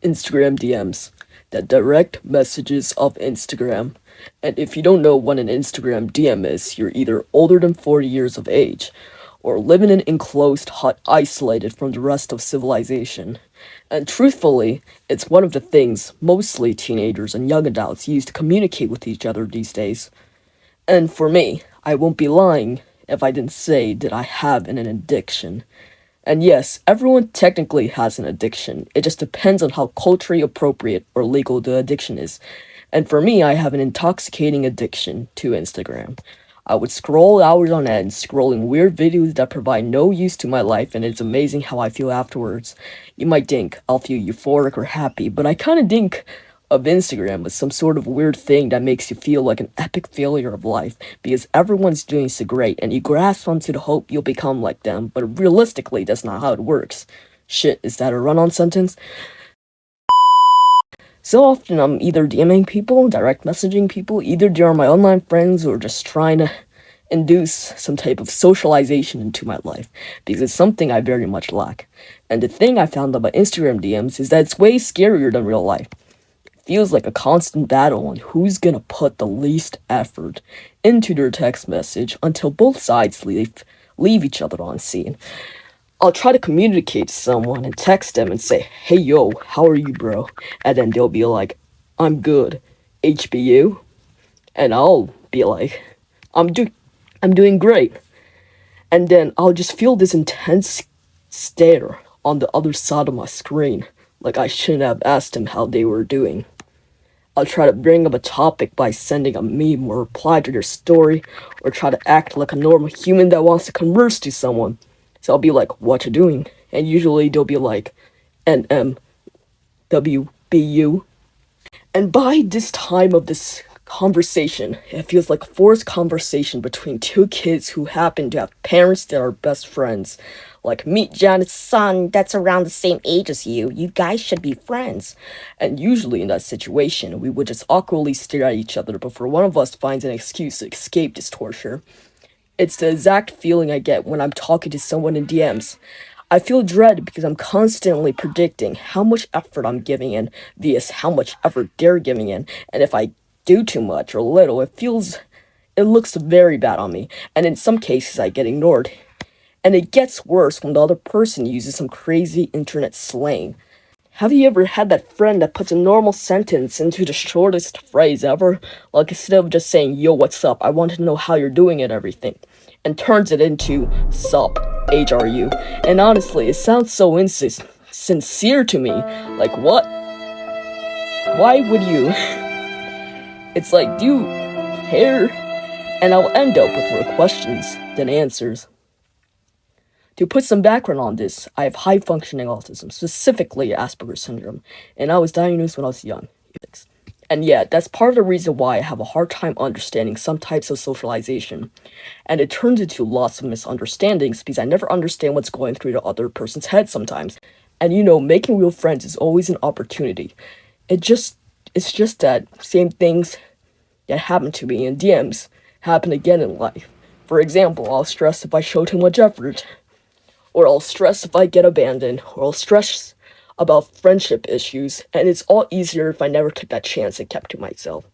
Instagram DMs, the direct messages of Instagram. And if you don't know what an Instagram DM is, you're either older than 40 years of age or living in an enclosed hut isolated from the rest of civilization. And truthfully, it's one of the things mostly teenagers and young adults use to communicate with each other these days. And for me, I won't be lying if I didn't say that I have an addiction. And yes, everyone technically has an addiction. It just depends on how culturally appropriate or legal the addiction is. And for me, I have an intoxicating addiction to Instagram. I would scroll hours on end, scrolling weird videos that provide no use to my life, and it's amazing how I feel afterwards. You might think I'll feel euphoric or happy, but I kinda think of Instagram as some sort of weird thing that makes you feel like an epic failure of life because everyone's doing so great and you grasp onto the hope you'll become like them, but realistically, that's not how it works. Shit, is that a run on sentence? So often I'm either DMing people, direct messaging people, either they're my online friends or just trying to induce some type of socialization into my life because it's something I very much lack. And the thing I found about Instagram DMs is that it's way scarier than real life. Feels like a constant battle on who's gonna put the least effort into their text message until both sides leave each other on scene. I'll try to communicate to someone and text them and say, "Hey yo, how are you, bro?" And then they'll be like, "I'm good. HBU?" And I'll be like, "I'm do I'm doing great." And then I'll just feel this intense stare on the other side of my screen, like I shouldn't have asked them how they were doing. I'll try to bring up a topic by sending a meme or reply to their story, or try to act like a normal human that wants to converse to someone. So I'll be like, "What you doing?" And usually they'll be like, "NMWBU." And by this time of this conversation, it feels like a forced conversation between two kids who happen to have parents that are best friends. Like, meet Janet's son that's around the same age as you. You guys should be friends. And usually in that situation, we would just awkwardly stare at each other before one of us finds an excuse to escape this torture. It's the exact feeling I get when I'm talking to someone in DMs. I feel dread because I'm constantly predicting how much effort I'm giving in vs how much effort they're giving in, and if I do too much or little, it looks very bad on me, and in some cases I get ignored. And it gets worse when the other person uses some crazy internet slang. Have you ever had that friend that puts a normal sentence into the shortest phrase ever? Like instead of just saying, "Yo, what's up? I want to know how you're doing and everything," and turns it into "Sup, HRU." And honestly, it sounds so sincere to me. Like, what? Why would you? It's like, do you care? And I'll end up with more questions than answers. To put some background on this, I have high functioning autism, specifically Asperger's syndrome, and I was diagnosed when I was young. And yeah, that's part of the reason why I have a hard time understanding some types of socialization. And it turns into lots of misunderstandings because I never understand what's going through the other person's head sometimes. And making real friends is always an opportunity. It just it's just that same things that happened to me in DMs happen again in life. For example, I'll stress if I show too much effort, or I'll stress if I get abandoned, or I'll stress about friendship issues, and it's all easier if I never took that chance and kept to myself.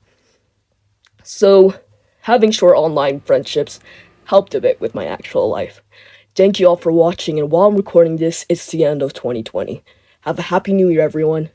So, having short online friendships helped a bit with my actual life. Thank you all for watching, and while I'm recording this, it's the end of 2020. Have a happy new year, everyone.